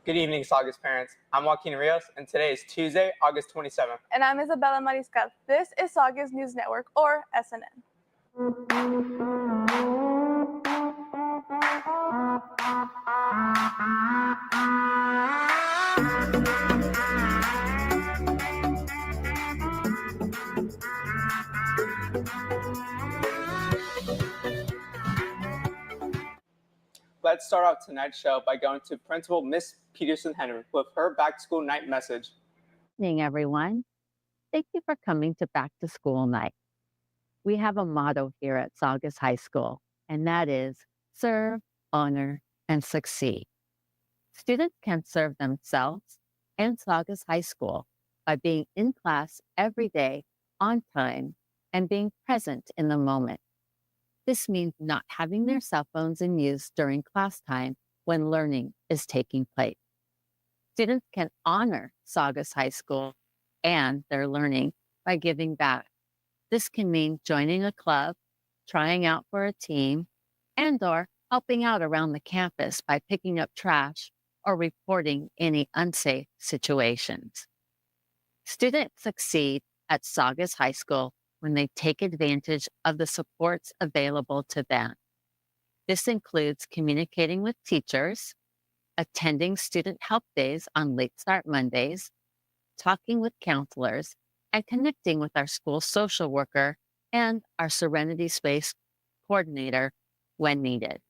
Good evening, Saugus parents. I'm Joaquin Rios, and today is Tuesday, August 27th. And I'm Isabella Mariscal. This is Saugus News Network, or SNN. Let's start off tonight's show by going to Principal Miss Peterson-Henry with her back-to-school night message. Good evening, everyone. Thank you for coming to Back to School Night. We have a motto here at Saugus High School, and that is serve, honor, and succeed. Students can serve themselves and Saugus High School by being in class every day on time and being present in the moment. This means not having their cell phones in use during class time when learning is taking place. Students can honor Saugus High School and their learning by giving back. This can mean joining a club, trying out for a team, and/or helping out around the campus by picking up trash or reporting any unsafe situations. Students succeed at Saugus High School when they take advantage of the supports available to them. This includes communicating with teachers, attending student help days on late start Mondays, talking with counselors, and connecting with our school social worker and our Serenity Space coordinator when needed.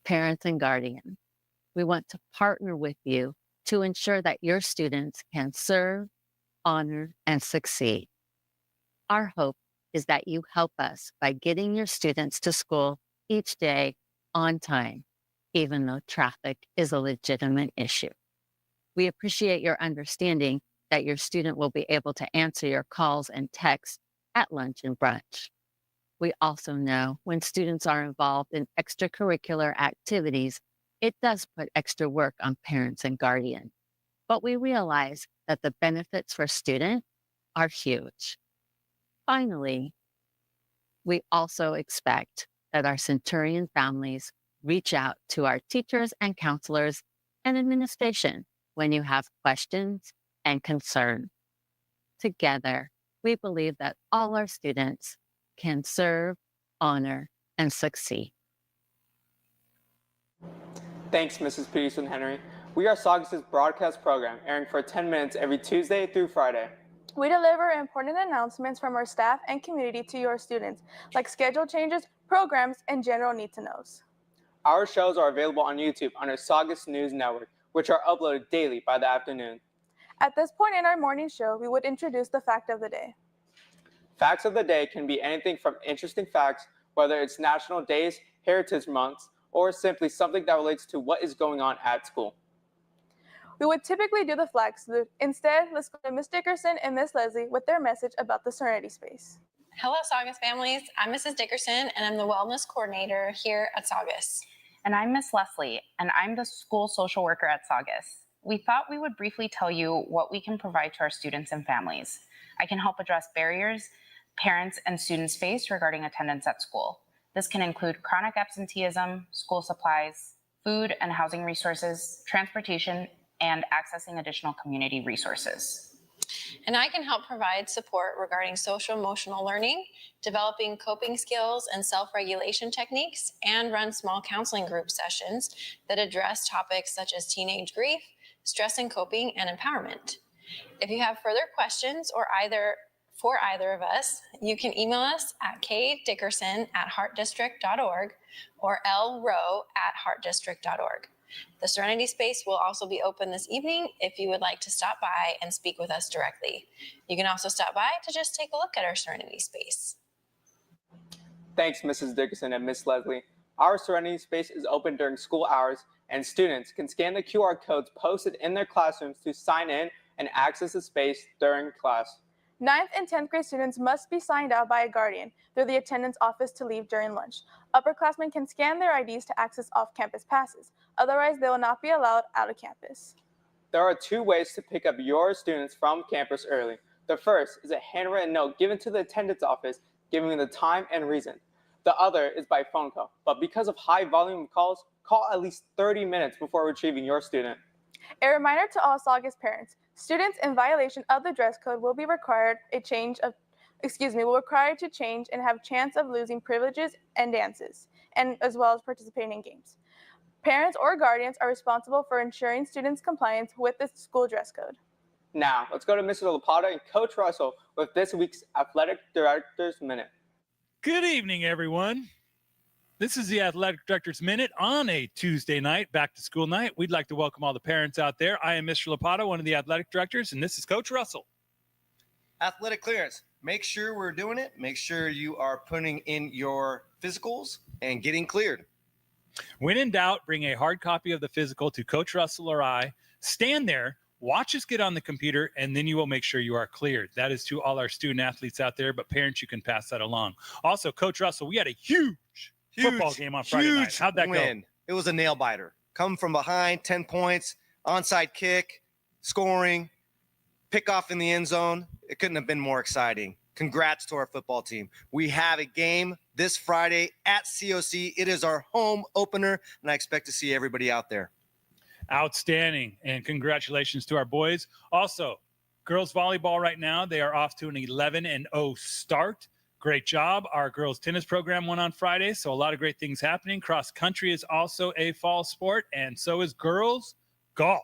Parents and guardians, we want to partner with you to ensure that your students can serve, honor, and succeed. Our hope is that you help us by getting your students to school each day on time, even though traffic is a legitimate issue. We appreciate your understanding that your student will be able to answer your calls and texts at lunch and brunch. We also know when students are involved in extracurricular activities, it does put extra work on parents and guardians, but we realize that the benefits for students are huge. Finally, we also expect that our Centurion families reach out to our teachers and counselors and administration when you have questions and concerns. Together, we believe that all our students can serve, honor, and succeed. Thanks, Mrs. Peterson-Henry. We are Saugus's broadcast program, airing for 10 minutes every Tuesday through Friday. We deliver important announcements from our staff and community to your students, like schedule changes, programs, and general need-to-knows. Our shows are available on YouTube under Saugus News Network, which are uploaded daily by the afternoon. At this point in our morning show, we would introduce the fact of the day. Facts of the day can be anything from interesting facts, whether it's national days, heritage months, or simply something that relates to what is going on at school. We would typically do the flags. Instead, let's go to Ms. Dickerson and Ms. Leslie with their message about the Serenity Space. Hello, Saugus families. I'm Mrs. Dickerson, and I'm the Wellness Coordinator here at Saugus. And I'm Miss Leslie, and I'm the School Social Worker at Saugus. We thought we would briefly tell you what we can provide to our students and families. I can help address barriers parents and students face regarding attendance at school. This can include chronic absenteeism, school supplies, food and housing resources, transportation, and accessing additional community resources. And I can help provide support regarding social-emotional learning, developing coping skills and self-regulation techniques, and run small counseling group sessions that address topics such as teenage grief, stress and coping, and empowerment. If you have further questions for either of us, you can email us at kdickerson@heartdistrict.org or lrowe@heartdistrict.org. The Serenity Space will also be open this evening if you would like to stop by and speak with us directly. You can also stop by to just take a look at our Serenity Space. Thanks, Mrs. Dickerson and Miss Leslie. Our Serenity Space is open during school hours, and students can scan the QR codes posted in their classrooms to sign in and access the space during class. 9th and 10th grade students must be signed out by a guardian through the attendance office to leave during lunch. Upperclassmen can scan their IDs to access off-campus passes. Otherwise, they will not be allowed out of campus. There are 2 ways to pick up your students from campus early. The first is a handwritten note given to the attendance office giving the time and reason. The other is by phone call, but because of high volume of calls, call at least 30 minutes before retrieving your student. A reminder to all Saugus parents, students in violation of the dress code will be required to change and have chance of losing privileges and dances, and as well as participating in games. Parents or guardians are responsible for ensuring students' compliance with the school dress code. Now, let's go to Mr. Lapata and Coach Russell with this week's Athletic Director's Minute. Good evening, everyone. This is the Athletic Director's Minute on a Tuesday night, back to school night. We'd like to welcome all the parents out there. I am Mr. Lapata, one of the athletic directors, and this is Coach Russell. Athletic clearance. Make sure we're doing it. Make sure you are putting in your physicals and getting cleared. When in doubt, bring a hard copy of the physical to Coach Russell or I. Stand there, watch us get on the computer, and then you will make sure you are cleared. That is to all our student athletes out there, but parents, you can pass that along. Also, Coach Russell, we had a huge football game on Friday night. How'd that win. go? It was a nail biter. Come from behind, 10 points, onside kick, scoring, pick off in the end zone. It couldn't have been more exciting. Congrats to our football team. We have a game this Friday at COC. It is our home opener, and I expect to see everybody out there. Outstanding, and congratulations to our boys. Also, girls volleyball right now, they are off to an 11-0 start. Great job. Our girls tennis program went on Friday, so a lot of great things happening. Cross country is also a fall sport, and so is girls golf.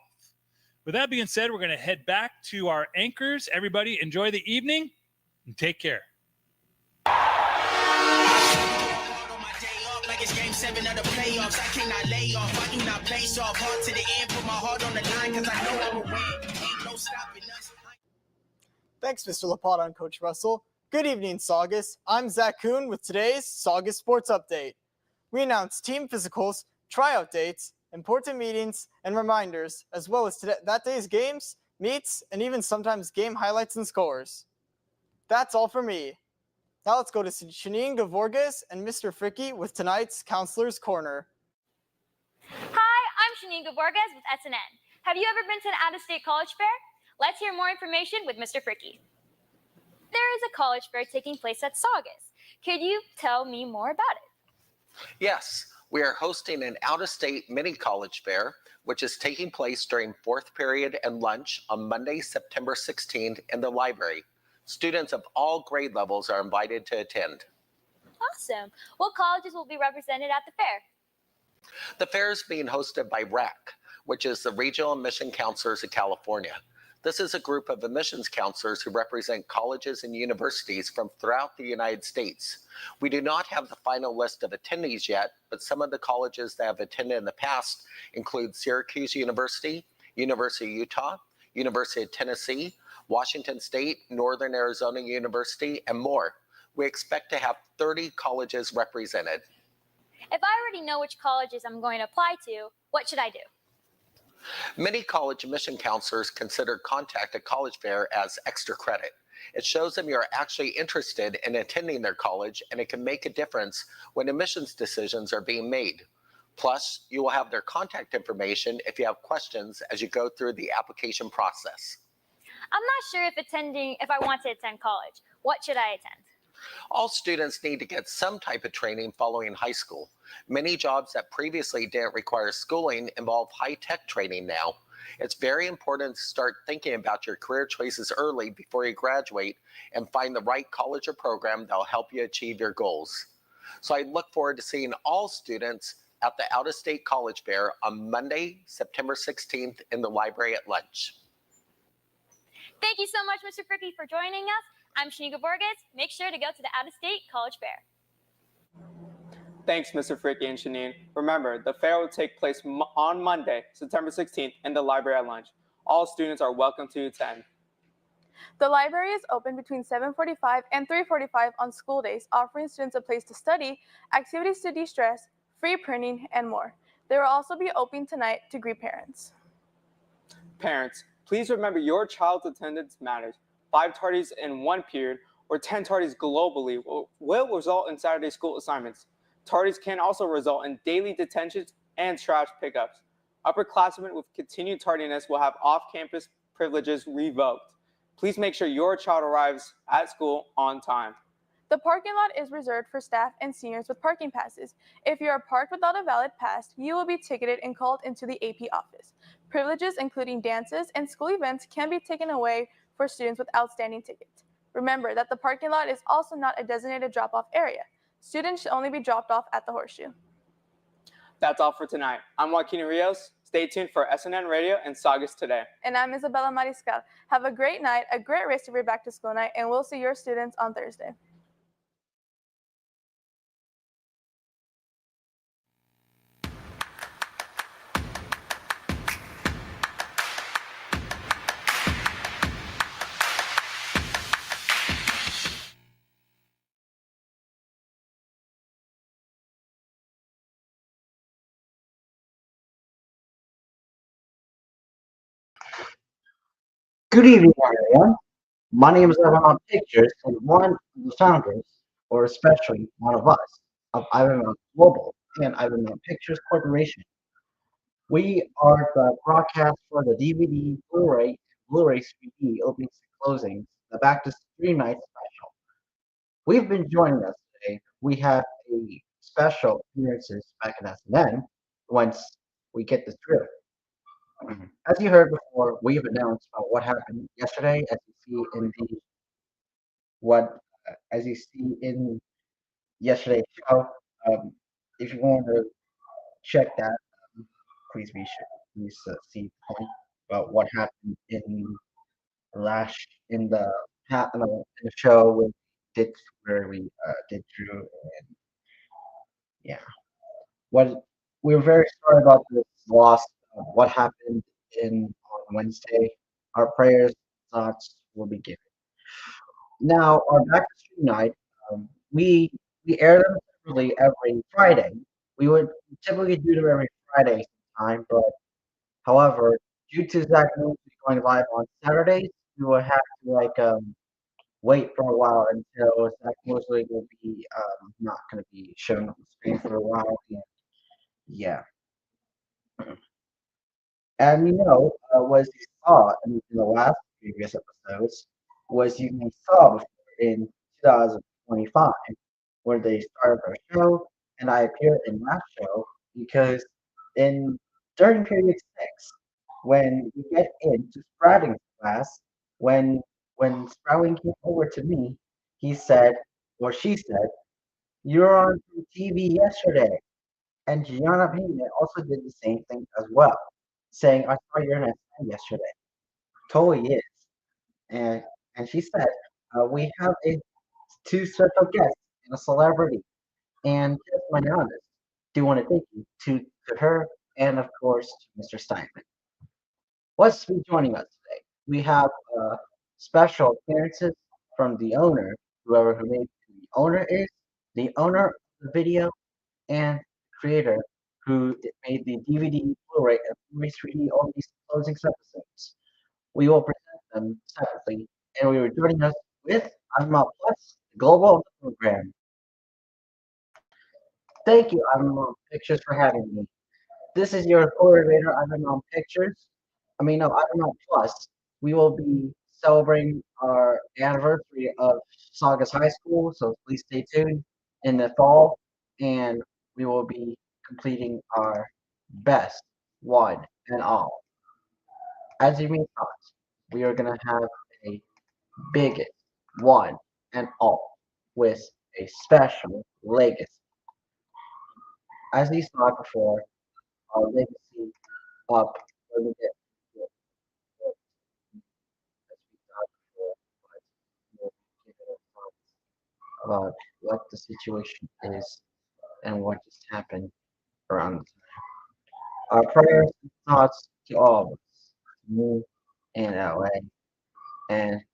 With that being said, we're going to head back to our anchors. Everybody enjoy the evening and take care. Like it's game 7 of the playoffs. I cannot lay off. I do not play soft. Hard to the end. Put my heart on the line because I know I will win. Ain't no stopping us. Thanks, Mr. Lapata and Coach Russell. Good evening, Saugus. I'm Zach Kuhn with today's Saugus Sports Update. We announce team physicals, tryout dates, important meetings, and reminders, as well as that day's games, meets, and even sometimes game highlights and scores. That's all for me. Now let's go to Shanine Gavorgas and Mr. Fricky with tonight's Counselor's Corner. Hi, I'm Shanine Gavorgas with SNN. Have you ever been to an out-of-state college fair? Let's hear more information with Mr. Fricky. There is a college fair taking place at Saugus. Could you tell me more about it? Yes, we are hosting an out-of-state mini college fair, which is taking place during fourth period and lunch on Monday, September 16th in the library. Students of all grade levels are invited to attend. Awesome. What colleges will be represented at the fair? The fair is being hosted by RAC, which is the Regional Admission Counselors of California. This is a group of admissions counselors who represent colleges and universities from throughout the United States. We do not have the final list of attendees yet, but some of the colleges that have attended in the past include Syracuse University, University of Utah, University of Tennessee, Washington State, Northern Arizona University, and more. We expect to have 30 colleges represented. If I already know which colleges I'm going to apply to, what should I do? Many college admission counselors consider contact at college fair as extra credit. It shows them you're actually interested in attending their college, and it can make a difference when admissions decisions are being made. Plus, you will have their contact information if you have questions as you go through the application process. I'm not sure if I want to attend college. What should I attend? All students need to get some type of training following high school. Many jobs that previously didn't require schooling involve high-tech training now. It's very important to start thinking about your career choices early before you graduate and find the right college or program that will help you achieve your goals. So I look forward to seeing all students at the out-of-state college fair on Monday, September 16th in the library at lunch. Thank you so much, Mr. Fricky, for joining us. I'm Shanika Borges. Make sure to go to the out-of-state college fair. Thanks, Mr. Fricky and Shanine. Remember, the fair will take place on Monday, September 16th in the library at lunch. All students are welcome to attend. The library is open between 7:45 and 3:45 on school days, offering students a place to study, activities to de-stress, free printing, and more. They will also be open tonight to greet parents. Parents, please remember your child's attendance matters. 5 tardies in one period or 10 tardies globally will result in Saturday school assignments. Tardies can also result in daily detentions and trash pickups. Upperclassmen with continued tardiness will have off-campus privileges revoked. Please make sure your child arrives at school on time. The parking lot is reserved for staff and seniors with parking passes. If you are parked without a valid pass, you will be ticketed and called into the AP office. Privileges, including dances and school events, can be taken away for students with outstanding tickets. Remember that the parking lot is also not a designated drop-off area. Students should only be dropped off at the horseshoe. That's all for tonight. I'm Joaquin Rios. Stay tuned for SNN Radio and Saugus Today. And I'm Isabella Mariscal. Have a great night, a great rest of your back to school night, and we'll see your students on Thursday. Good evening, everyone. My name is Ivan Pictures, and one of the founders, or especially one of us, of Ivan Global and Ivan Pictures Corporation. We are the broadcast for the DVD, Blu-ray, Blu-ray 3D openings and closings, the Back to Stream Night special. We've been joining us today. We have a special appearances back in SNN once we get this through. As you heard before, we've announced about what happened yesterday. As you see in yesterday's show, if you want to check that, please see the point about what happened in the in the show where we did Drew, and yeah, what we're very sorry about this loss. What happened on Wednesday? Our prayers, thoughts will be given. Now, our back to stream night, we air them separately every Friday. We would typically do them every Friday sometime, but however, due to Zach Mosley going live on Saturdays, we will have to wait for a while until Zach Mosley will be not going to be shown on the screen for a while. And yeah. And was you saw in the last previous episodes, was you saw before in 2025, where they started our show, and I appeared in that show because in during period 6, when we get into Sprouting's class, when Sprouting came over to me, he said, or she said, "You're on TV yesterday." And Gianna Payne also did the same thing as well, saying, "I saw your SNN yesterday." Totally is. And she said, "We have two special guests and a celebrity." And just my honest, do want to thank you to her and of course to Mr. Steinman. What's be joining us today? We have special appearances from the owner, whoever who made the owner is, the owner of the video, and creator who made the DVD, Blu-ray, and Blu-ray 3D all these closing episodes. We will present them separately, and we are joining us with Anma Plus, the global program. Thank you, Anma Pictures, for having me. This is your coordinator, Anma Pictures. Anma Plus. We will be celebrating our anniversary of Saugus High School, so please stay tuned in the fall, and we will be completing our best one and all. As you may thought, we are gonna have a biggest one and all with a special legacy. As we saw before, our legacy up when we get as we saw before, but we'll give it a thought about what the situation is and what just happened around the time. Our prayers and thoughts to all of us, me and LA, and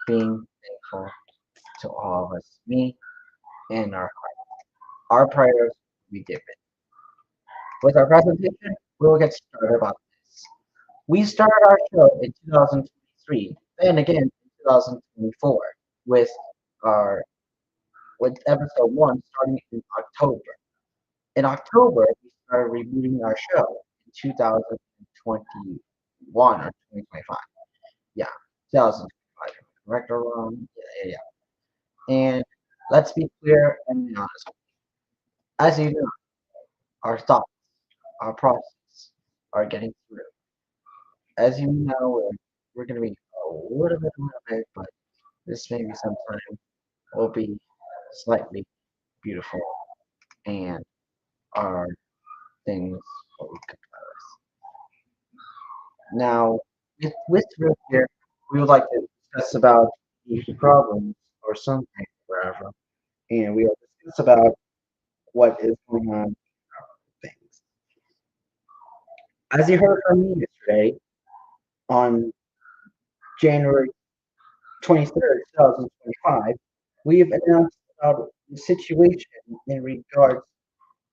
being thankful to all of us, me and our heart. Our prayers be given. With our presentation, we will get started about this. We started our show in 2023, and again in 2024 with our episode 1 starting in October. In October, we started rebooting our show in 2021 or 2025. Yeah, 2025. Correct or wrong? Yeah. And Let's be clear and be honest. As you know, our thoughts, our process are getting through. As you know, we're going to be a little bit, but this maybe sometime will be slightly beautiful and our things will be good. Now, with Rick here, we would like to discuss about the problems or something, wherever, and we will discuss about what is going on with things. As you heard from me yesterday, on January 23rd, 2025, we have announced about the situation in regards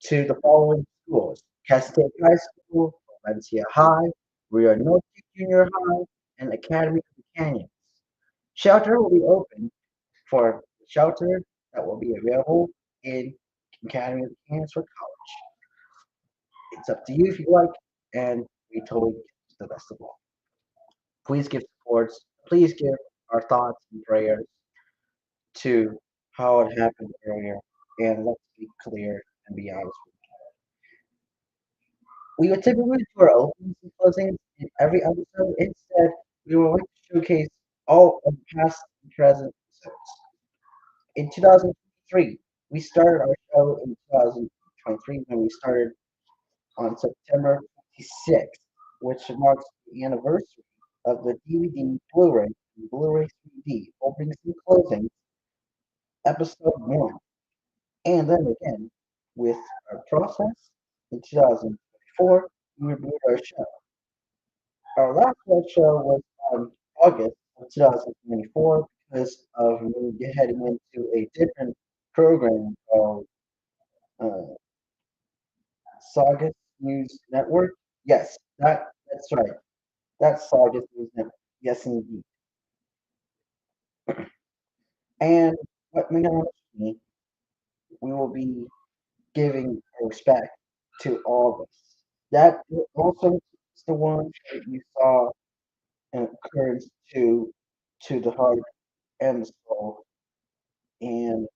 to the following schools: Cascade High School, Valencia High, Rio Norte Junior High, and Academy of the Canyons. Shelter will be open for shelter that will be available in Academy of the Canyons for college. It's up to you if you like, and we totally get the best of all. Please give supports. Please give our thoughts and prayers to how it happened earlier, and let's be clear and be honest with you. We would typically do our openings and closings in every episode. Instead, we would like to showcase all of the past and present episodes. In 2023, we started our show in 2023 when we started on September 26th, which marks the anniversary of the DVD, Blu-ray, and Blu-ray 3D openings and closings, episode 1. And then again, with our process in 2024, we rebooted our show. Our last live show was on August of 2024 because of me heading into a different program called uh, Saga News Network. Yes, that's right. That's Saga News Network. Yes, indeed. And what may not me, we will be giving respect to all of us. That also is the one that you saw an occurrence to the heart and the soul, and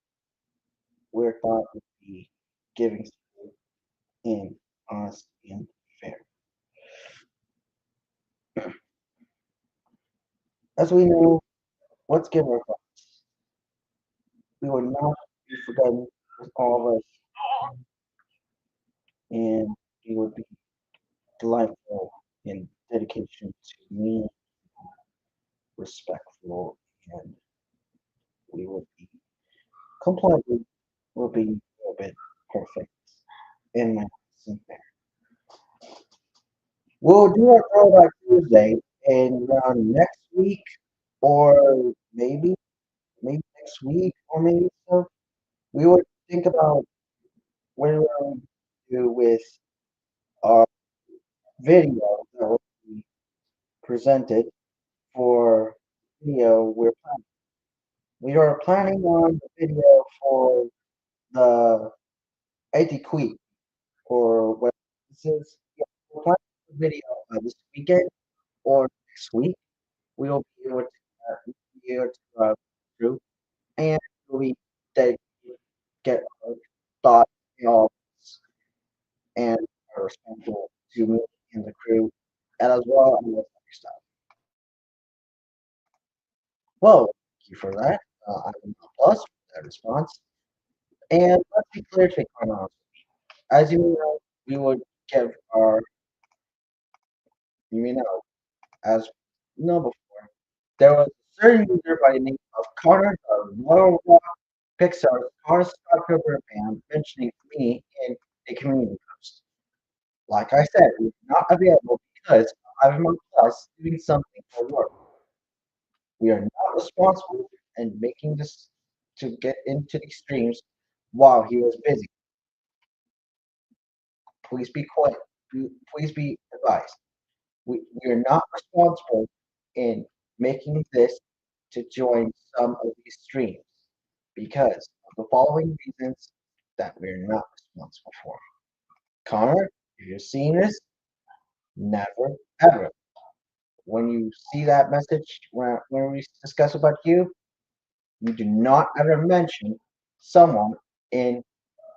we're thought would be giving support in honest and fair. As we know, let's give our thoughts. We will not be forgotten with all of us, and we would be delightful in dedication to me, respectful, and we would be completely will be a little bit perfect in my opinion. We'll do our throwback Tuesday and around next week or maybe next week or maybe so. We would think about what we're going to do with our video that will be presented for video we're planning. We are planning on the video for the Etiquette or what this is. Yeah, we're planning the video this weekend or next week. We will be able to through and we they get our thoughts and all and are responsible to me and the crew and as well as other stuff. Well, thank you for that. I am plus for that response. And let's be clear to chronology. As you know, we would give our you know, as you know before, there was a certain user by the name of Connor of Lower Rock Pixar's Cars Cover band mentioning me in a community post. Like I said, it's not available because I'm on plus doing something for work. We are not responsible in making this to get into these streams while he was busy. Please be quiet. Please be advised. We are not responsible in making this to join some of these streams because of the following reasons that we're not responsible for. Connor, if you're seeing this, never ever. When you see that message when we discuss about you, you do not ever mention someone in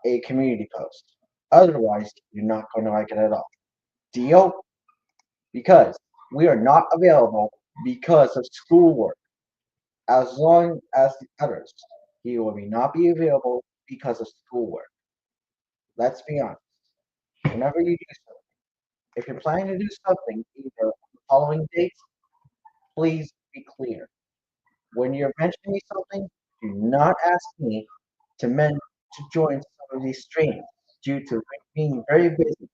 a community post. Otherwise, you're not going to like it at all. Deal? Because we are not available because of schoolwork. As long as the others, he will not be available because of schoolwork. Let's be honest. Whenever you do something, if you're planning to do something either on the following dates, please be clear. When you're mentioning something, do not ask me to join some of these streams due to being very busy.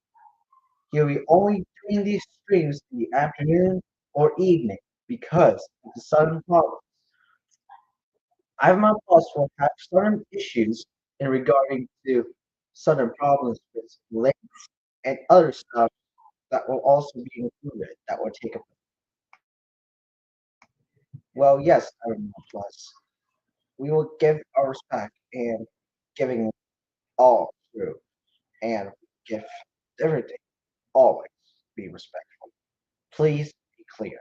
He'll be only doing these streams in the afternoon or evening because of the sudden problems. I've plus will have certain issues in regarding to sudden problems with links and other stuff that will also be included that will take a well, yes, Iron Plus. We will give our respect and giving all through and give everything always be respectful. Please be clear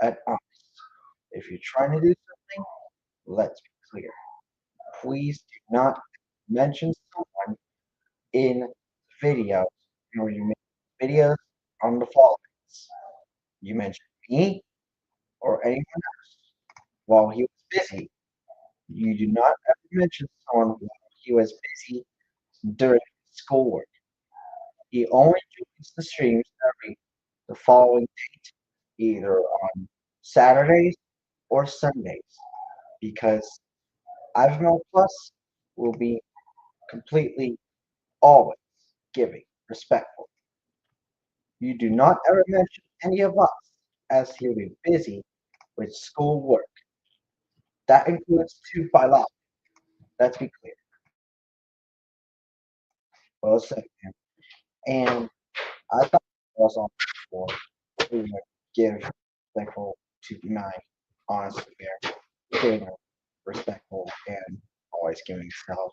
and honest. If you're trying to do something, let's be clear. Please do not mention someone in videos or you make videos on the followings. You mentioned me or anyone else while he was busy. You do not ever mention someone while he was busy during schoolwork. He only joins the streams every the following date, either on Saturdays or Sundays, because Ivemel Plus will be completely always giving, respectful. You do not ever mention any of us as he'll be busy with schoolwork. That includes two philosophy. Let's be clear. Well said, man. And I thought it was on before we would give respectful to my honest fair, being respectful and always giving self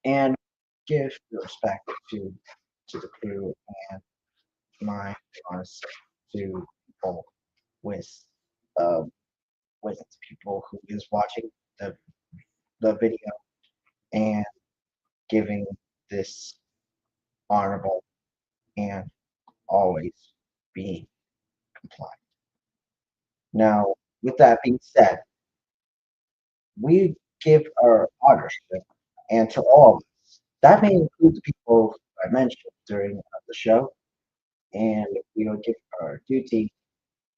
and give the respect to the crew and my honest to people with um with people who is watching the video and giving this honorable and always being compliant. Now, with that being said, we give our honorship and to all of us. That may include the people I mentioned during the show, and we will give our duty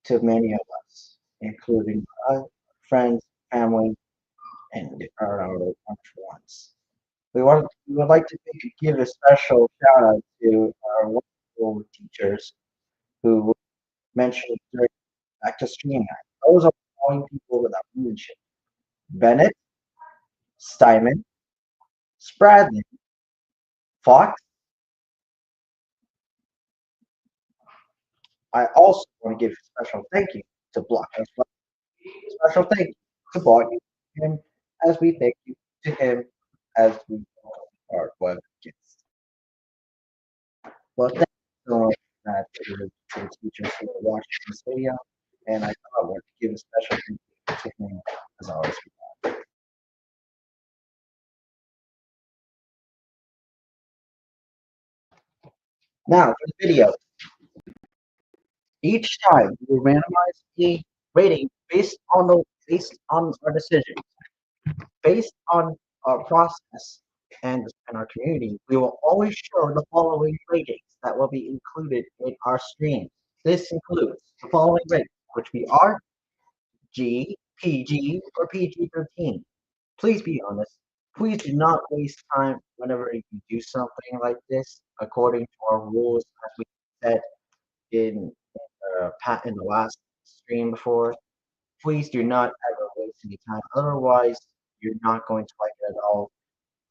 to many of us, including our friends, family, and our wonderful ones. We would like to give a special shout out to our wonderful teachers who mentioned during back to stream night. Those are the following people that I mentioned: Bennett, Steinman, Spradlin, Fox. I also want to give a special thank you to Block as well. Special thank you to Block and as we thank you to him as we are web kids. Well, thank you so much for that to the teachers who are watching this video, and I thought I would give a special thank you to him as always. Now for the video. Each time we will randomize the rating based on our decision, based on our process and our community. We will always show the following ratings that will be included in our stream. This includes the following ratings, which we are G, PG, or PG-13. Please be honest. Please do not waste time whenever you do something like this according to our rules as we said in in the last stream before. Please do not ever waste any time. Otherwise, you're not going to like it at all.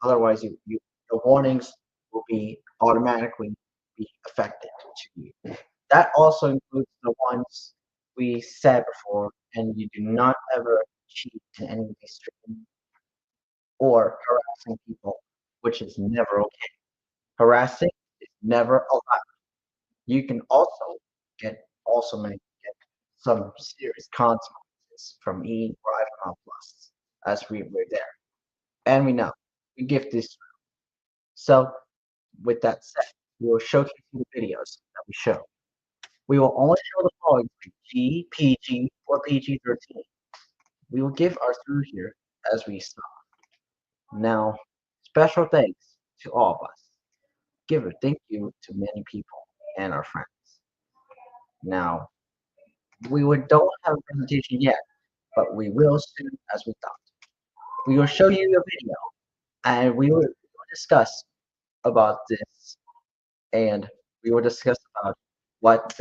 Otherwise, the warnings will be automatically be affected to you. That also includes the ones we said before, and you do not ever cheat in any of these streams or harassing people, which is never okay. Harassing is never allowed. You can also may get some serious consequences from E or IFML Plus, as we were there. and we know we give this. So, with that said, we will showcase you the videos that we show. We will only show the following for G, PG, or PG-13. We will give our through here as we saw. Now, special thanks to all of us. Give a thank you to many people and our friends. Now, don't have a presentation yet, but we will soon as we thought. We will show you a video and we will discuss about this and we will discuss about what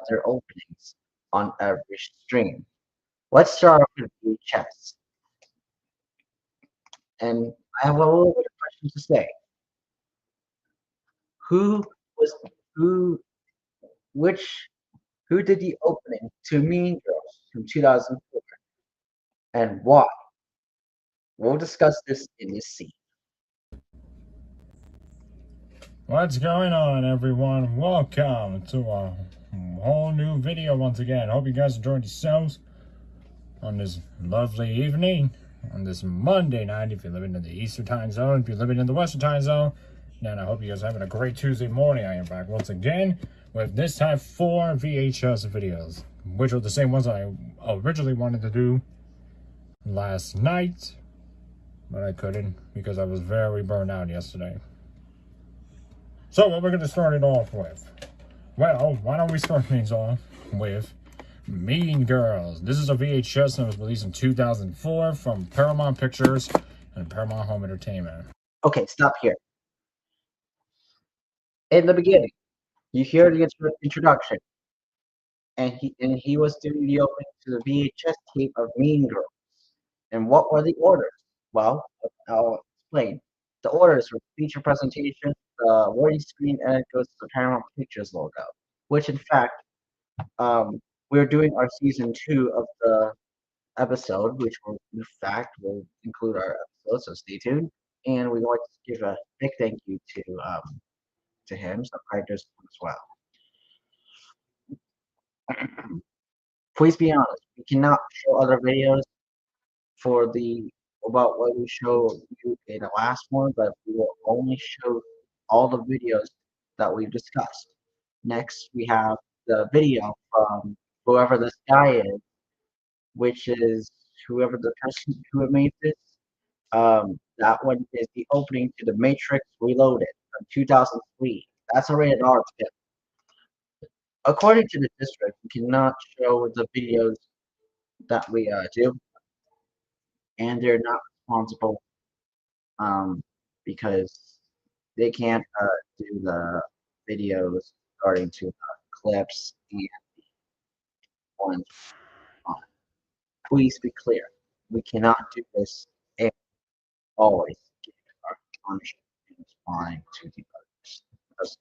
their openings on every stream. Let's start off with VHS. And I have a little bit of questions to say. Who was who which who did the opening to Mean Girls from 2004 and why? We'll discuss this in this scene. What's going on, everyone? Welcome to a whole new video once again. Hope you guys enjoyed yourselves on this lovely evening, on this Monday night, if you're living in the Eastern time zone. If you're living in the Western time zone, then I hope you guys are having a great Tuesday morning. I am back once again with this time 4 VHS videos, which are the same ones I originally wanted to do last night, but I couldn't because I was very burned out yesterday. So what we're going to start it off with? Well, why don't we start things off with Mean Girls. This is a VHS that was released in 2004 from Paramount Pictures and Paramount Home Entertainment. Okay, stop here. In the beginning, you hear the introduction, and he was doing the opening to the VHS tape of Mean Girls. And what were the orders? Well, I'll explain. The orders were feature presentation, the warning screen, and it goes to the Paramount Pictures logo. Which, in fact, we're doing our season 2 of the episode, which will, in fact, will include our episode. So stay tuned. And we want to give a big thank you to him, subscribers as well. Please be honest. We cannot show other videos for about what we showed you in the last one, but we will only show all the videos that we've discussed. Next, we have the video from whoever this guy is, which is whoever the person who made this. That one is the opening to The Matrix Reloaded from 2003. That's a rated R film. According to the district, we cannot show the videos that we do, and they're not responsible because they can't do the videos regarding to clips and ones. Please be clear, we cannot do this and always give our punishment and responding to the others.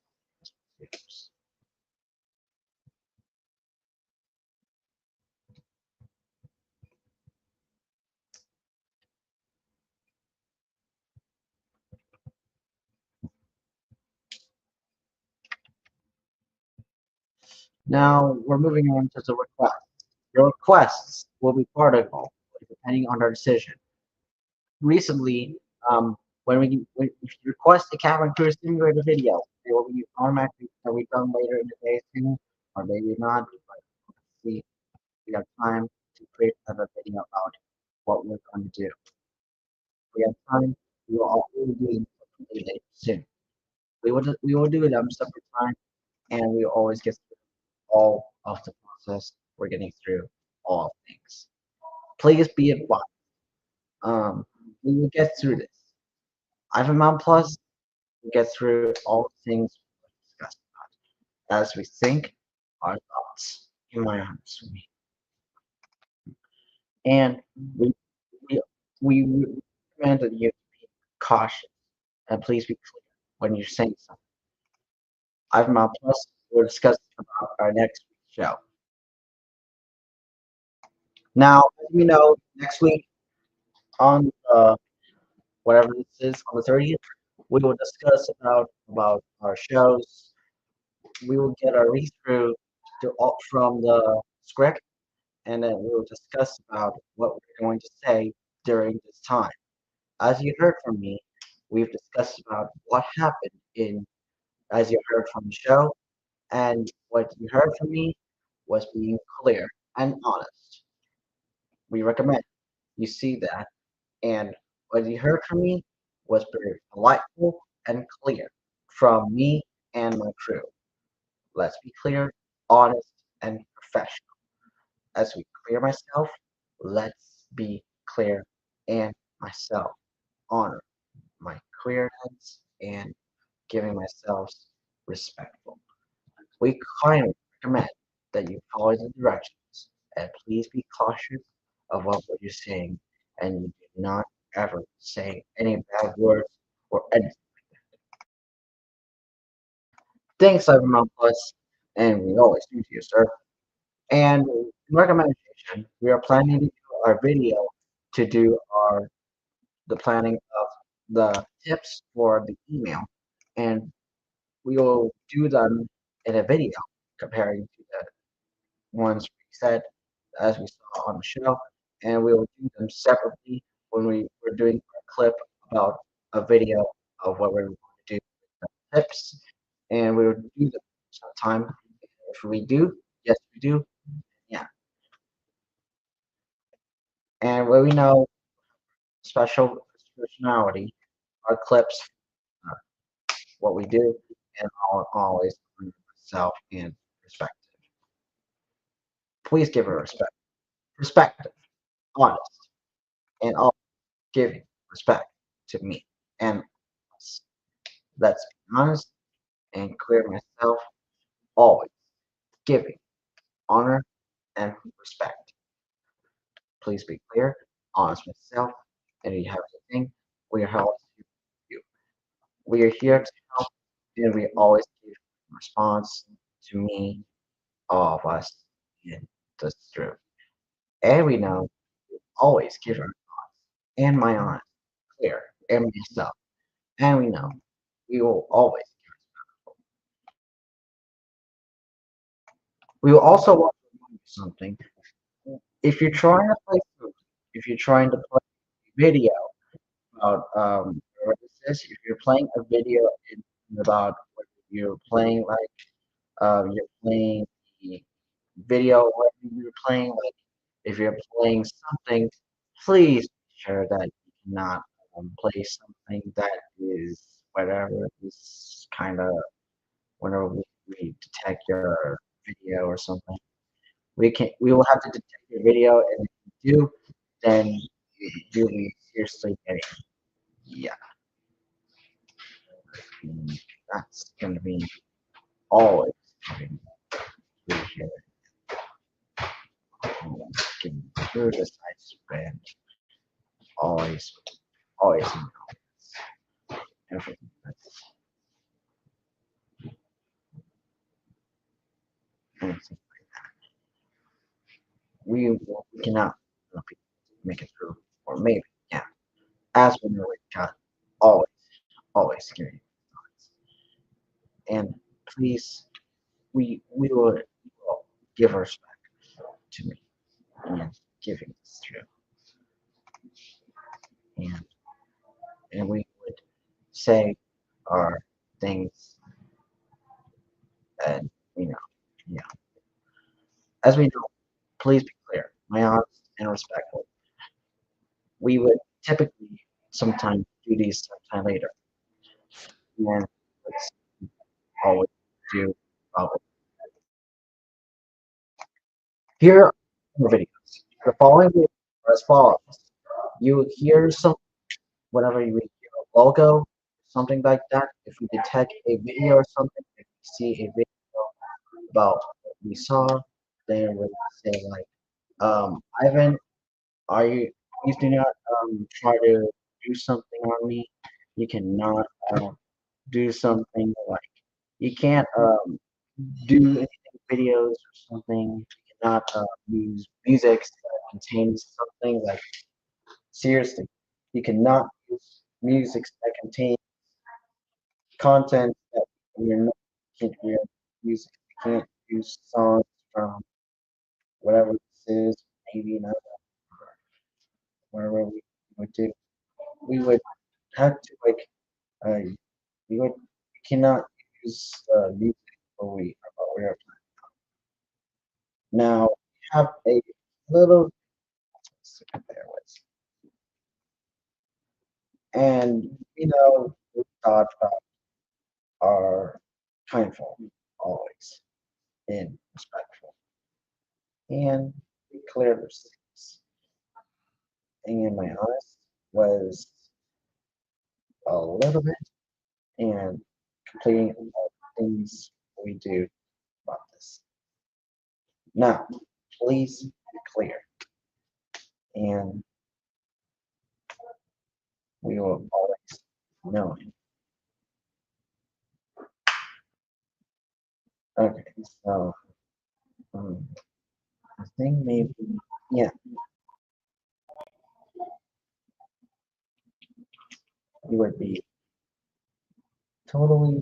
Now we're moving on to the request. Your requests will be part of all, depending on our decision. Recently, when if you request a cabin crew simulator video, they will be automatically done later in the day soon, or maybe not. But see, if we have time to create another video about what we're going to do. If we have time, we will do them later soon. We will do them separate time, and we will always get through all of the process. We're getting through all things. Please be advised. We will get through this. Ivan Mount Plus will get through all things we discussed about as we think our thoughts in my arms. And we recommend that you be cautious and please be clear when you're saying something. Ivan Mount Plus will discuss about our next week's show. Now, as we know, next week on whatever this is, on the 30th, we will discuss about our shows. We will get our read through from the script, and then we will discuss about what we're going to say during this time. As you heard from me, we've discussed about what happened in, as you heard from the show, and what you heard from me was being clear and honest. We recommend you see that, and what you heard from me was very delightful and clear from me and my crew. Let's be clear, honest, and professional. As we clear myself, let's be clear and myself. Honor my clearness and giving myself respectful. We kindly recommend that you follow the directions and please be cautious of what you're saying and you do not ever say any bad words or anything. Thanks, Cyberman Plus, and we always do to you, sir. And recommendation, we are planning to do our video to do the planning of the tips for the email, and we will do them in a video comparing to the ones we said as we saw on the show, and we will do them separately when we're doing a clip about a video of what we're going to do with the tips, and we will do them sometime. If we do, yes, we do, yeah. And what we know, special personality, our clips, uh, what we do, and always self and perspective. Please give her respect, perspective, honest, and all giving respect to me and us. Let's be honest and clear myself, always giving honor and respect. Please be clear, honest myself, and if you have anything, we are helping you. We are here to help, and we always give response to me, all of us, and that's true. And we know always give our and my honest, clear, and myself. And we know we will always. We will also want to remind you something. If you're trying to play something, if you're trying to play a video about what this is, if you're playing a video about what you're playing, like you're playing the video, what you're playing, like if you're playing something, please be sure that you cannot play something that is whatever is kind of whenever we detect your video or something. We will have to detect your video, and if you do, then you'll be seriously getting yeah. That's gonna be always getting through here. Getting through the side spread. Always, always everything. Anything like that. We cannot make it through, or maybe yeah. As we know it, God, always, always scary. And please, we will give respect to me and giving this through. And and we would say our things and yeah. As we know, please be clear, my honest and respectful. We would typically sometimes do these sometime later. And let's always do here are the videos. The following videos are as follows. You hear some whenever you hear a logo, something like that. If we detect a video or something, if we see a video about what we saw, then we say like, Ivan, are you please do not try to do something on me. You cannot do something like you can't do anything videos or something. You cannot use music that contains something like seriously. You cannot use music that contains content that we're not can't we're using. We can't use songs from whatever this is, maybe not whatever we would do. we would have to like we cannot use music while we are playing. Now we have a little to compare with, and we thought about our kindful always and respectful, and we cleared our seats. And my honest was a little bit, and completing all the things we do about this. Now, please be clear, and we will always know it. Okay, so I think maybe, yeah, you would be totally.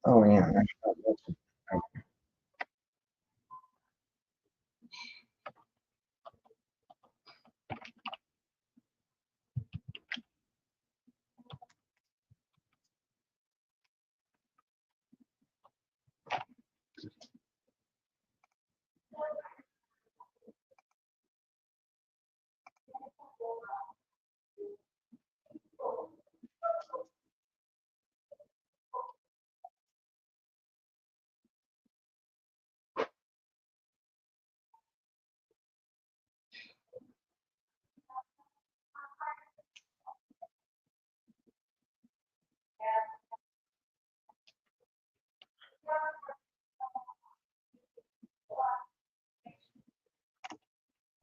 Oh yeah, I forgot mention.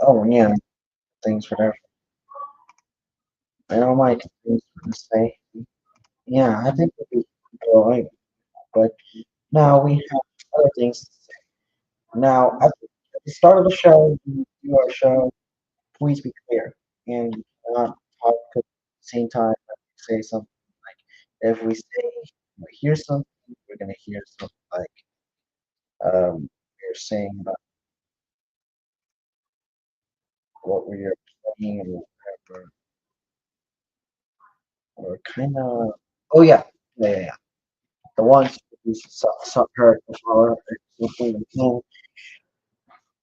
Oh yeah, thanks for that. I don't like things to say. Yeah, I think it'd be alright, but now we have other things to say. Now, at the start of the show, when we do our show, please be clear and not talk at the same time. Like, say something like, if we say we hear something, we're gonna hear something like we're saying about what we are playing or whatever, or kind of. Oh yeah. The ones who heard before something we can,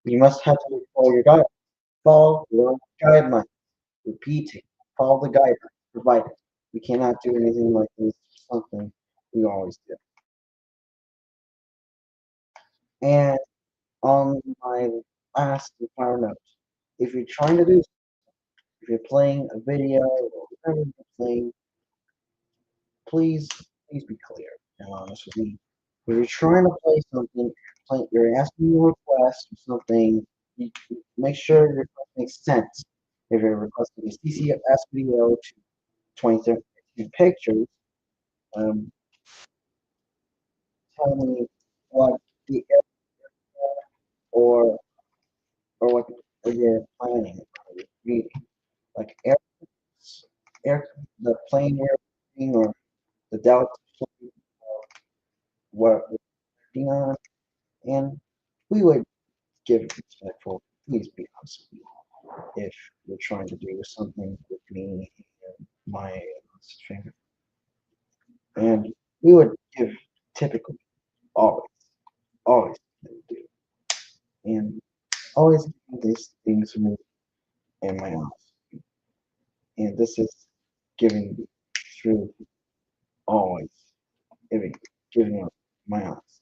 you must have to follow your guide, follow your guidelines. Repeating, follow the guidelines provided. We cannot do anything like this. Something we always do. And on my last and final note, if you're trying to do, if you're playing a video or whatever you're playing, please be clear and honest with me. If you're trying to play something, you're asking a request or something, you make sure your request makes sense. If you're requesting a CCS video to 2013 pictures, um, tell me what the or what you're planning or reading. Like air the plane you're reading or the Delta plane, what we're working on, and we would give it respectful. Please be honest with me if you're trying to do something with me and my finger. And we would give typically always, always do. And always do these things for me and my house. And this is giving through always giving up my house.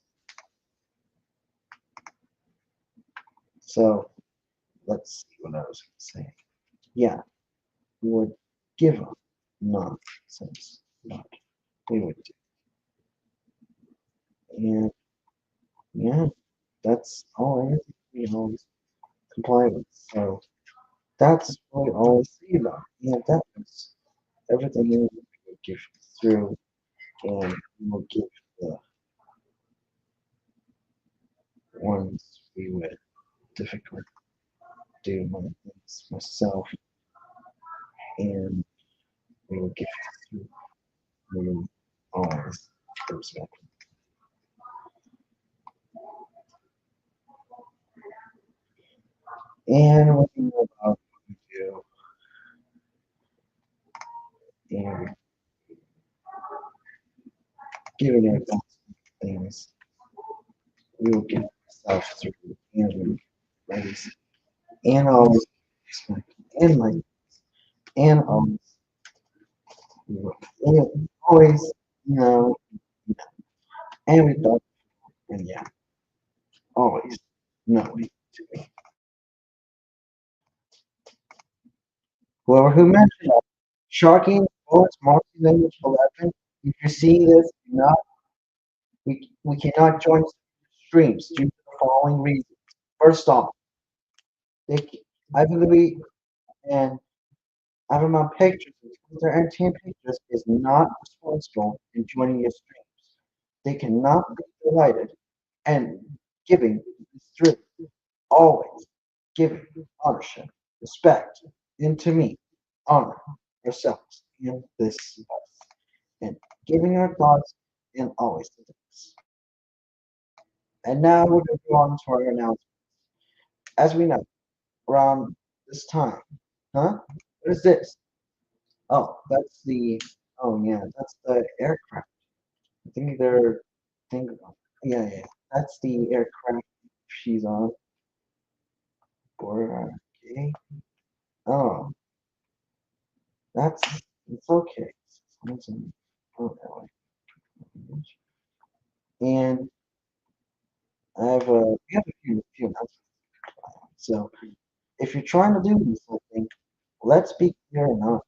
So let's see what I was going to say. Yeah, we would give up nonsense, but we would do. And yeah, that's all everything we always comply with. So that's what we always say about it. And that was everything we would give through and we will give the ones we would difficult do my things myself and we will give through and always respect. And what do you know about what we do? And giving ourselves things we will give ourselves through and ways and always respect and like and always and always know and we thought and yeah always knowing whoever who mentioned that sharking sports multi-language 11 if you're seeing this do not we cannot join streams due to the following reasons. First off, they, I believe and having my pictures Twitter and team pictures is not responsible in joining your streams. They cannot be delighted and giving is true. Always giving ownership, respect, and to me, honor ourselves in this life. And giving our thoughts and always to this. And now we're going to go on to our announcement. As we know, around this time, huh? What is this? Oh, that's the, oh yeah, that's the aircraft. I think they're, think, yeah, yeah, that's the aircraft she's on. Or, okay. Oh, that's, it's okay. Oh, that way. And we have a few announcements. So if you're trying to do something, let's be clear and honest.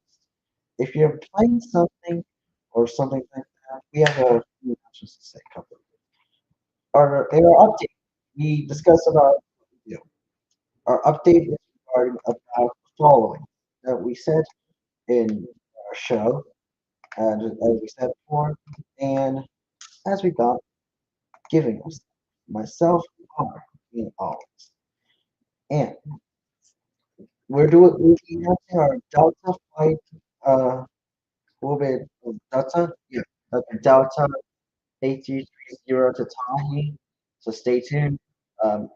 If you're playing something or something like that, we have a few announcements to say. Couple. Our update. We discussed about you know, our update is regarding about the following that we said in our show, and as we said before, and as we got giving us myself honor in all. And we'll be announcing our Delta flight will be Delta, yeah, Delta 8330 to Tahi. So stay tuned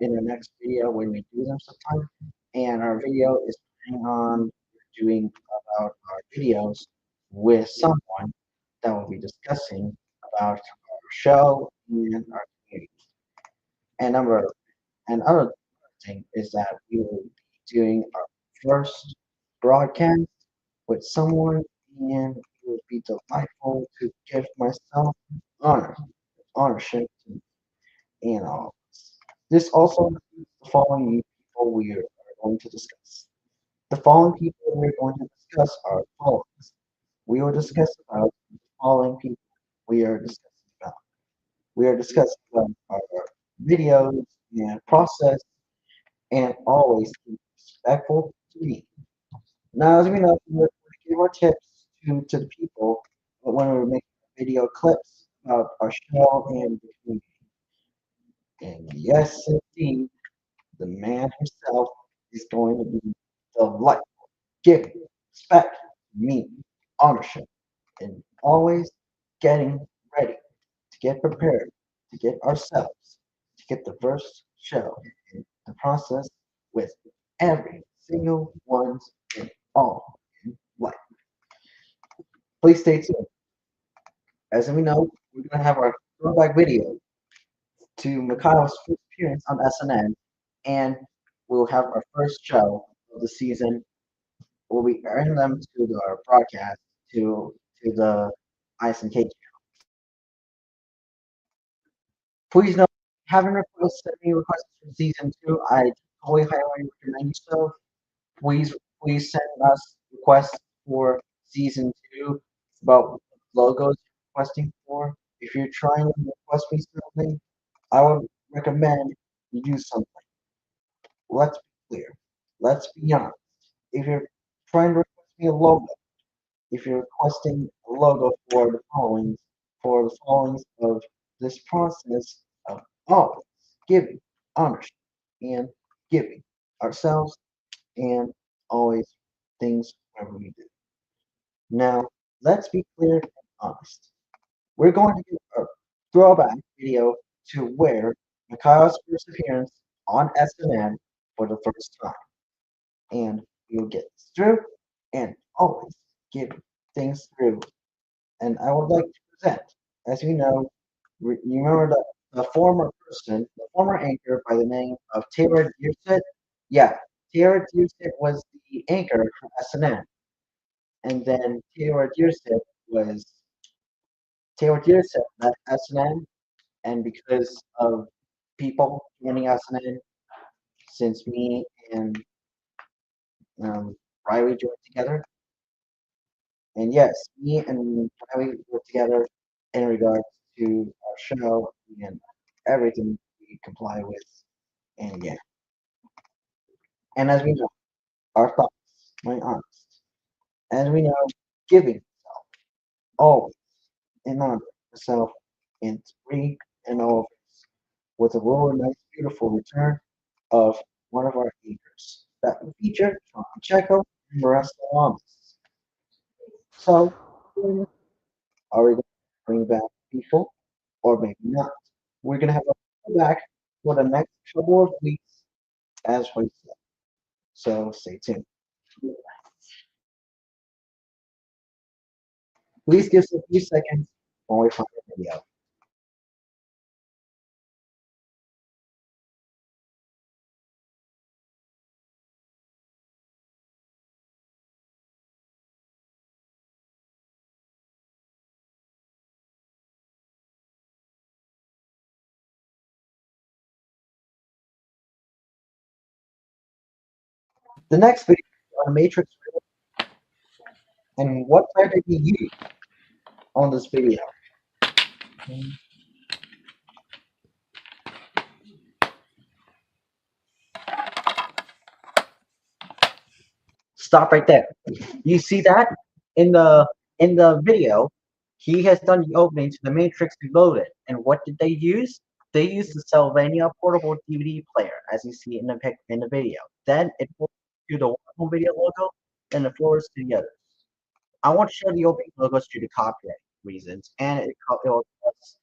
in the next video when we do them sometime. And our video is planning on doing about our videos with someone that will be discussing about our show and our community. And number and other thing is that we will be doing our first broadcast with someone and it would be delightful to give myself honor, ownership and all. This also includes the following people we are going to discuss. The following people we're going to discuss are following. We will discuss about the following people we are discussing about. We are discussing about our videos and process and always be respectful to me. Now, as we know, we're going to give our tips to the people when we're making video clips about our show and the community. And yes, indeed, the man himself is going to be delightful, giving respect, me, ownership, and always getting ready to get prepared to get ourselves to get the first show in the process with every single one's in all in life. Please stay tuned. As we know, we're gonna have our throwback video to Mikhail's first appearance on SNN, and we'll have our first show of the season. We'll be airing them to our broadcast to the Ice and Cake. Please note, having requests sent me requests for season two, I totally highly recommend you so. Please send us requests for season two about logos you're requesting for. If you're trying to request me something, I would recommend you do something. Let's be clear. Let's be honest. If you're trying to request me a logo, if you're requesting a logo for the followings of this process of always giving ownership and giving ourselves and always things wherever we do. Now, let's be clear and honest. We're going to do a throwback video to where Mikhail's first appearance on SNN for the first time. and we will get this through and always get things through. And I would like to present, as you know, you remember the former person, the former anchor by the name of Taylor Deersit? Yeah, Taylor Deersit was the anchor for SNN. And then was Taylor Deersit left SNN, and because of people joining SNN, since me and Riley joined together, and yes, me and Riley were together in regards to our show and everything we comply with, and yeah. And as we know, our thoughts, my honest, as we know, giving always in honor of self in three and all with a real nice, beautiful return of one of our anchors that will feature Sean Pacheco and Marissa Lamas. So, are we going to bring back people or maybe not? We're going to have a back for the next couple of weeks as we said. So, stay tuned. Please give us a few seconds while we find the video. The next video is on Matrix and what player did he use on this video? Stop right there. You see that in the video, he has done the opening to the Matrix Reloaded, and what did they use? They used the Sylvania portable DVD player, as you see in the video. Then it goes to the home video logo, and it forwards to the others. I want to show the opening logos due to copyright reasons, and it will cause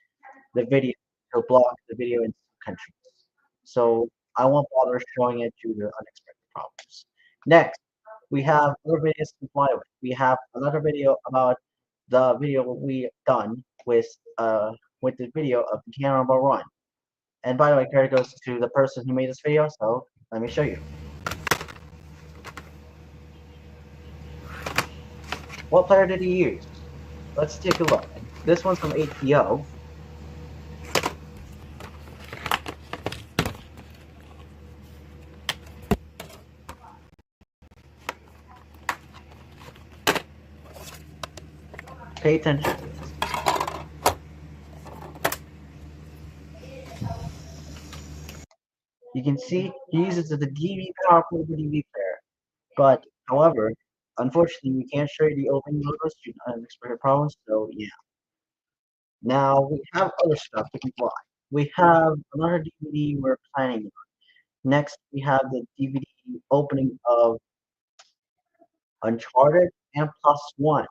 the video to block the video in some countries. So I won't bother showing it due to unexpected problems. Next, we have other videos to comply with. We have another video about the video we done with the video of the Cannonball Run. And by the way, credit goes to the person who made this video, so let me show you. What player did he use? Let's take a look. This one's from HBO. Pay attention. You can see he uses the DVD power portable DVD player. But however, unfortunately, we can't show you the opening logos due to unexpected problems. So yeah. Now we have other stuff to comply. We have another DVD we're planning on. Next, we have the DVD opening of Uncharted and Plus One.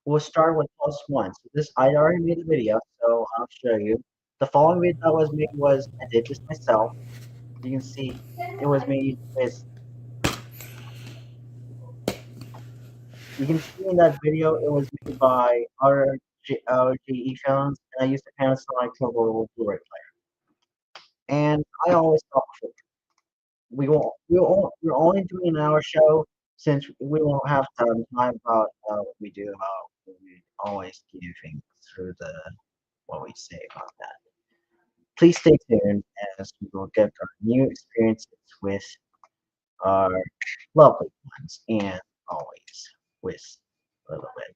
We'll start with Plus One. So this I already made the video, so I'll show you. The following video that was made was I did this myself. You can see it was made with. You can see in that video it was made by RGE phones, and I used a Panasonic Turbo Blu-ray player. And I always thought we're only doing an hour show since we won't have time about what we do about what we always giving through the what we say about that. Please stay tuned as we will get our new experiences with our lovely ones and always with a little bit.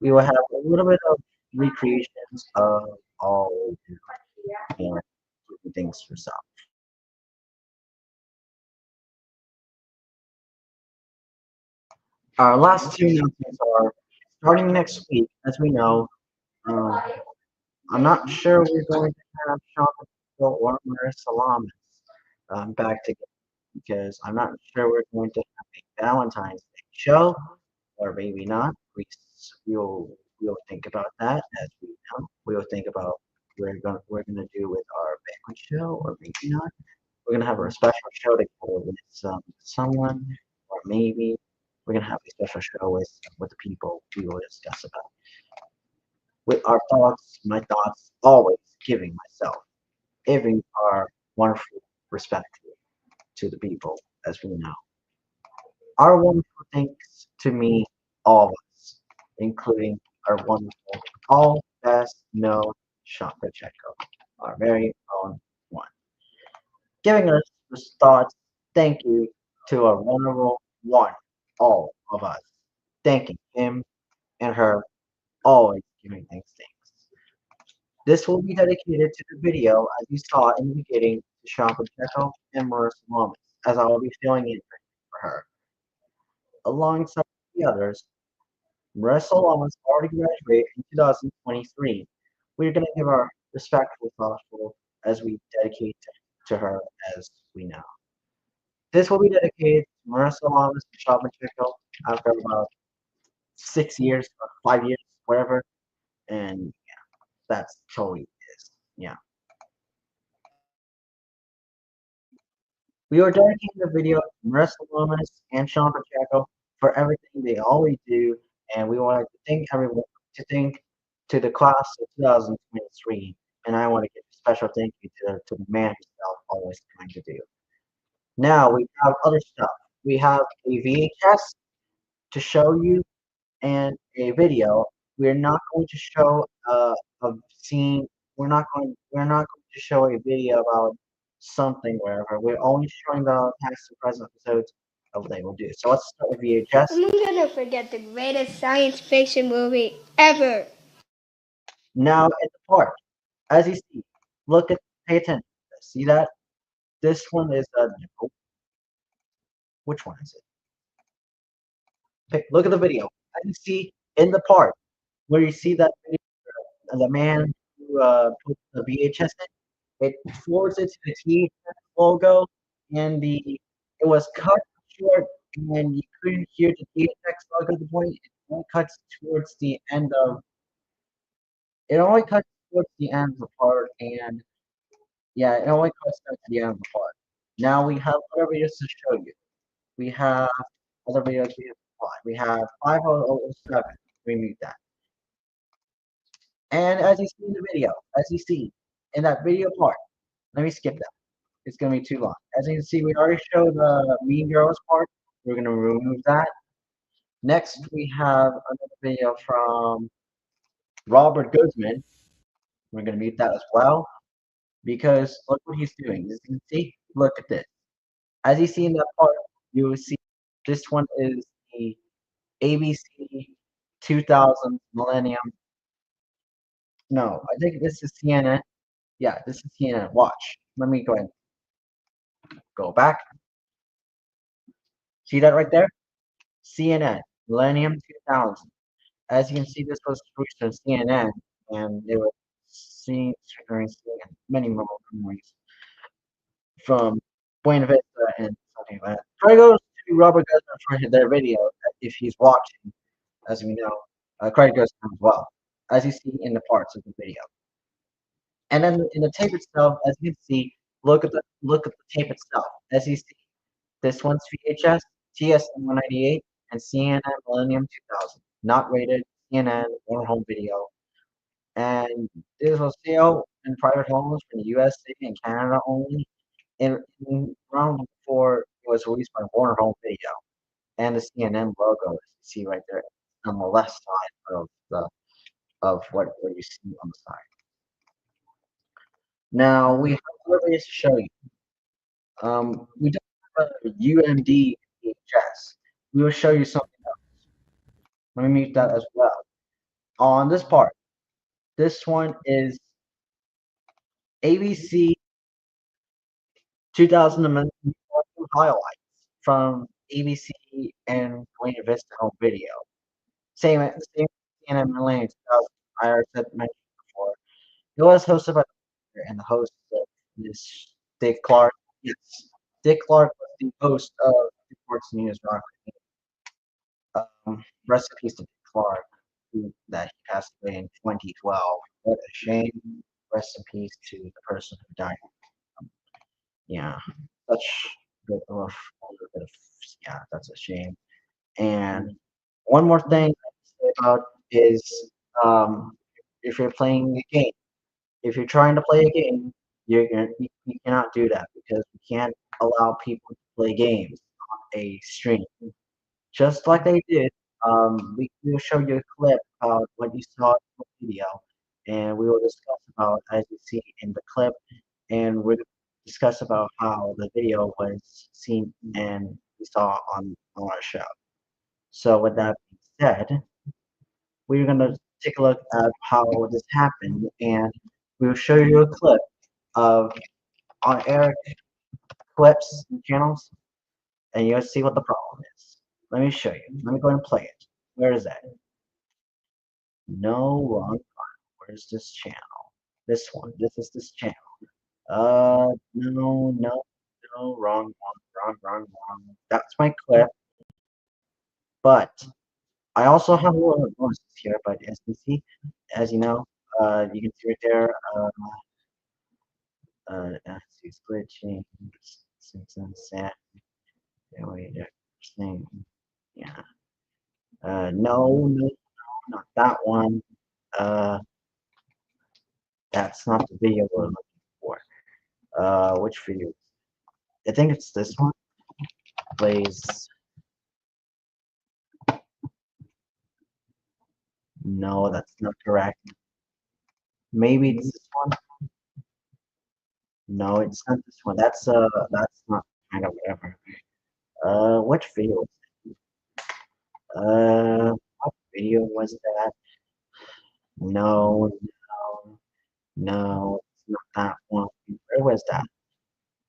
We will have a little bit of recreations of all we do and keeping things for some. Our last two announcements are starting next week, as we know. Um, I'm not sure we're going to have Sean or Marissa Lamas back together because I'm not sure we're going to have a Valentine's Day show, or maybe not. We'll think about that as we know. We'll think about what we're gonna do with our banquet show, or maybe not. we're gonna have a special show together with someone, or maybe we're gonna have a special show with the people we will discuss about. With our thoughts, my thoughts, always giving our wonderful respect to the people as we know. Our wonderful thanks to me, all of us, including our wonderful, all best known Sean Pacheco, our very own one. Giving us his thoughts, thank you to our wonderful one, all of us. Thanking him and her, always giving thanks. This will be dedicated to the video as you saw in the beginning to Sean Pacheco and Marissa Lomas, as I will be filling in for her. Alongside the others, Marissa Lomas already graduated in 2023. We're going to give our respectful, thoughtful as we dedicate to her as we know. This will be dedicated to Marissa Lamas and Sean Pacheco after about 6 years or 5 years, whatever. And yeah, that's totally is. Yeah. We are dedicating the video to Marissa Lamas and Sean Pacheco for everything they always do, and we want to thank everyone to the class of 2023, and I want to give a special thank you to the man himself, always trying to do. Now we have other stuff. We have a VHS to show you and a video. We're not going to show a scene. We're not going to show a video about something wherever. We're only showing the past and present episodes of what they will do. So let's start with VHS. I'm gonna forget the greatest science fiction movie ever. Now at the park, as you see, pay attention. See that? This one is which one is it? Look at the video. As you see in the park, where you see that video, the man who put the VHS in, it forwards it to the THX logo, and it was cut short, and you couldn't hear the THX logo at the point. It only cuts towards the end of. It only cuts towards the end of the part, and yeah, it only cuts to the end of the part. Now we have other videos to show you. We have other videos we have five. We have 5007. Remove that. And as you see in the video, as you see in that video part, let me skip that. It's going to be too long. As you can see, we already showed the Mean Girls part. We're going to remove that. Next, we have another video from Robert Guzman. We're going to mute that as well because look what he's doing. As you can see, look at this. As you see in that part, you will see this one is the ABC 2000 Millennium. No, I think this is CNN. Yeah, this is CNN. Watch. Let me go ahead and go back. See that right there? CNN, Millennium 2000. As you can see, this was produced on CNN, and they were seeing many more memories from Buena Vista and something like that. Try goes to Robert Guzman for their video if he's watching, as we know. Credit goes to him as well, as you see in the parts of the video. And then in the tape itself, as you can see, look at the tape itself. As you see, this one's VHS, TSM 198, and CNN Millennium 2000. Not rated, CNN, or home video. And this was sale in private homes from the USA and Canada only. In around before it was released by Warner Home Video. And the CNN logo, as you see right there, on the left side of what you see on the side. Now we have other ways to show you. We don't have a UMD VHS. We will show you something else. Let me mute that as well. On this part, this one is ABC 2000 highlights from ABC and Buena Vista Home Video. Same CNN Millennium 2000. I already said mentioned before. It was hosted by and the host is Dick Clark. Yes, Dick Clark was the host of Sports News Rock. Rest in peace to Dick Clark, that he passed away in 2012. What a shame. Rest in peace to the person who died. Yeah, such good of a little bit of yeah, that's a shame. And one more thing I to say about is if you're playing a game, if you're trying to play a game, you cannot do that because we can't allow people to play games on a stream. Just like they did, we will show you a clip of what you saw in the video, and we will discuss about as you see in the clip, and we'll discuss about how the video was seen and we saw on our show. So with that being said, we're gonna take a look at how this happened, and we'll show you a clip of on air clips and channels, and you'll see what the problem is. Let me show you. Let me go and play it. Where is that? No, wrong one. Where's this channel? This one. This is this channel. No, no, no, wrong. That's my clip. But I also have a little bonuses here, but as you can see, as you know, you can see right there, let's see, glitching, Simpsons, yeah, wait, thing, yeah, no, not that one, that's not the video we're looking for, which video? I think it's this one, plays, no, that's not correct, maybe it's this one, no, it's not this one, that's not kind of whatever, which video? What video was that? No, no, it's not that one. Where was that?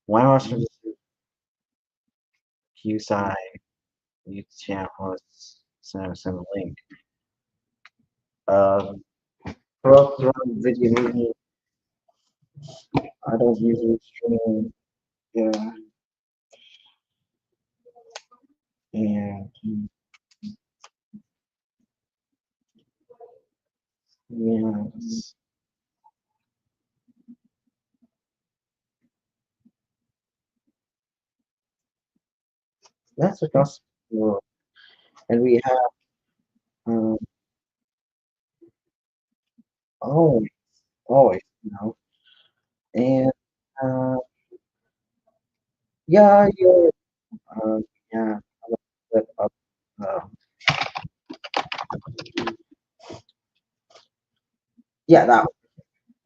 When was from QSI YouTube channel some link? Pro video movie. I don't usually stream. Yeah, and yes, that's a gospel. And we have um, always, always, and uh, yeah, you're yeah, a little bit of uh, yeah, that one.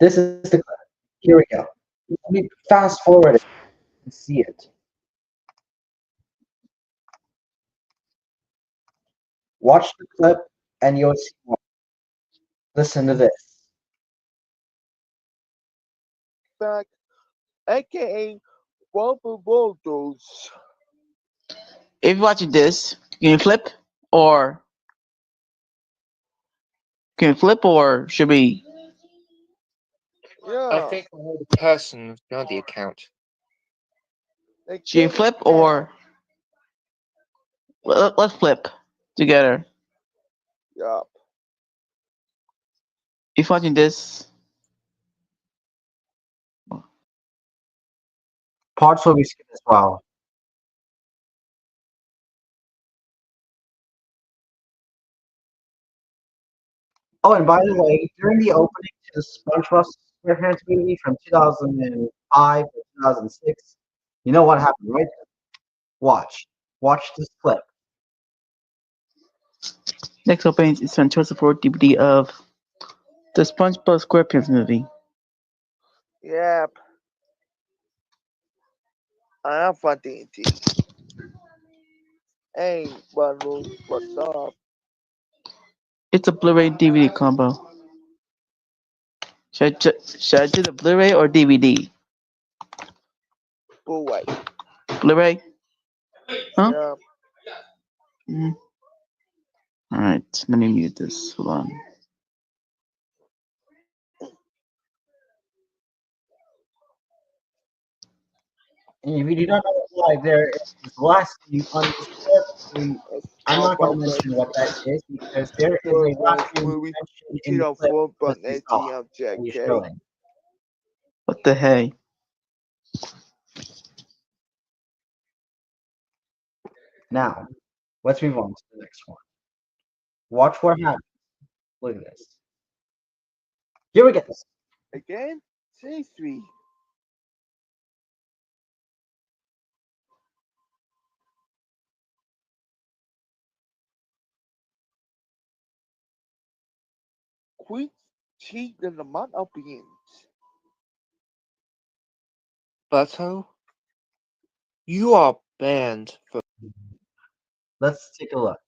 This is the clip. Here we go. Let me fast forward it and see it. Watch the clip and you'll see more. Listen to this. Back, aka Bubble Bulldoze. If you're watching this, or can you flip or should we? Yeah. I think I know the person, not the account. Should you flip or let's flip together? Yup. If you're watching this, Parts will be skipped as well. Oh, and by the way, during the opening to the SpongeBob SquarePants movie from 2005 to 2006, you know what happened, right? Watch. Watch this clip. next opening is from 2004 DVD of the SpongeBob SquarePants movie. Yep. I am fighting it. Hey, Bundle, what's up? It's a Blu-ray DVD combo. Should I do the Blu-ray or DVD? Blu-ray. Blu-ray? Huh? Yep. All right, let me mute this. Hold on. And if you do not know why there is last name on this clip, I'm not going to mention what that is because there is a last name mentioned in the clip that we saw. We're showing. What the hey? Now, let's move on to the next one. Watch what happens. Look at this. Here we go. Again? Say 3. Quit cheating the amount of beans. Bato, you are banned from. Let's take a look.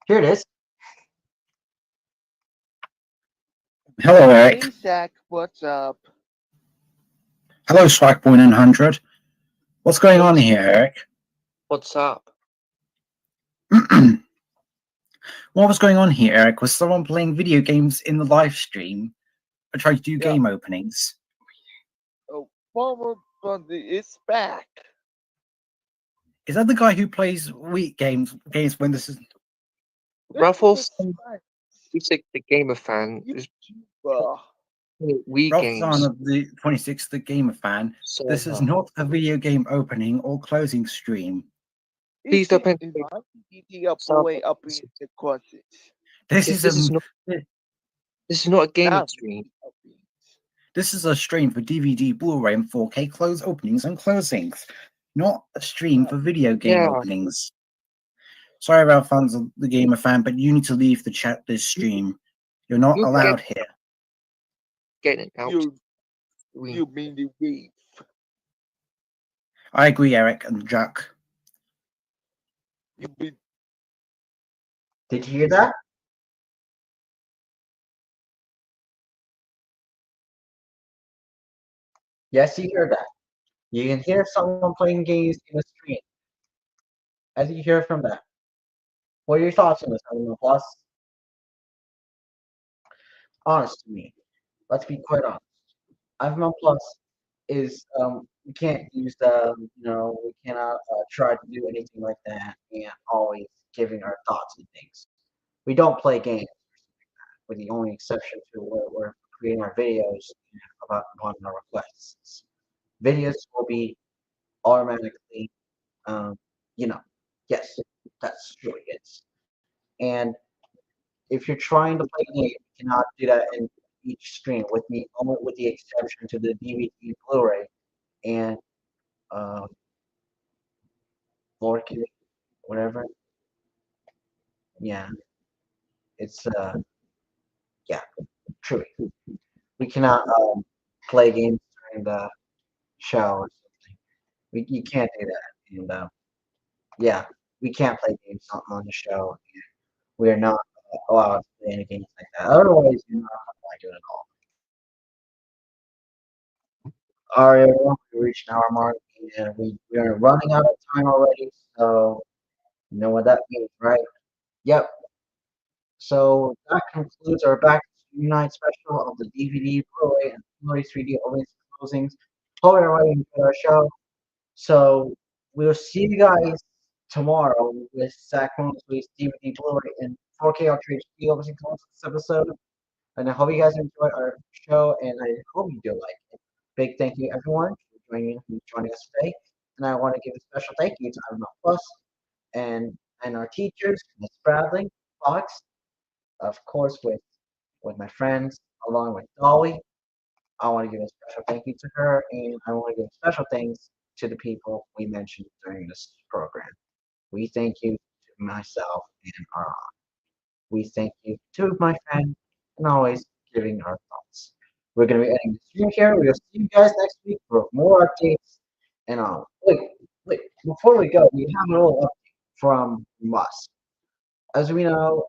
Here it is. Hello, Eric. Hey, Zach, what's up? Hello, Swagboy 900. What's going on here, Eric? What's up? What was going on here, Eric? Was someone playing video games in the live stream? I tried to do game openings. Oh, Former Bundy is back. Is that the guy who plays Wii games when this is... Ruffles, he's like the gamer fan. Is Wii Ralph games. Zahn, the 26th, the gamer fan. So, This is not a video game opening or closing stream. Please don't pen. Boy up in the courses. This This is not a gaming stream. This is a stream for DVD, Blu-ray, and 4K close openings and closings, not a stream for video game openings. Sorry about fans of the gamer fan, but you need to leave the chat this stream. You're not allowed here. Get it out. You mean the wave. I agree, Eric and Jack. Did you hear that? Yes, you hear that. You can hear someone playing games in the stream. As you hear from that. What are your thoughts on this, Element Plus? Honest to me. Let's be quite honest. Element Plus is we can't use the we cannot try to do anything like that and always giving our thoughts and things. We don't play games with the only exception to where we're creating our videos about one of our requests. Videos will be automatically, yes, that's true. It is. And if you're trying to play a game, you cannot do that in each stream, with the exception to the DVD, Blu-ray, and 4K, whatever. Yeah, it's yeah, true. We cannot play games during the show or something. You can't do that, and yeah, we can't play games on the show. We are not allowed to play any games like that. Otherwise, you're not allowed to do it at all. All right, everyone, we reached an hour mark, and we are running out of time already. So you know what that means, right? Yep. So that concludes our Back to Unite special of the DVD, Blu-ray, and Blu-ray 3D openings and closings. Hope everybody enjoyed our show. So we'll see you guys tomorrow with Zach Mosley's DVD, Blu-ray, and 4K Ultra HD openings and closings this episode. And I hope you guys enjoyed our show, and I hope you do like it. Big thank you, everyone, for joining us today. And I want to give a special thank you to Element Plus and our teachers, Miss Bradley, Fox, of course, with my friends, along with Dolly. I want to give a special thank you to her, and I want to give special thanks to the people we mentioned during this program. We thank you to myself and our aunt. We thank you to my friend, and always giving our thoughts. We're going to be ending the stream here. We'll see you guys next week for more updates. And wait, before we go, we have a little update from us. As we know,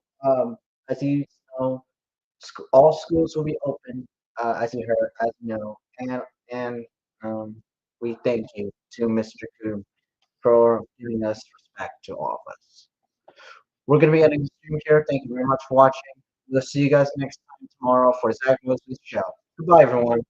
as you know, all schools will be open, as you heard, as you know, and we thank you to Mr. Coon for giving us respect to all of us. We're going to be ending the stream here. Thank you very much for watching. We'll see you guys next time tomorrow for Zach Mosley's show. Goodbye, everyone.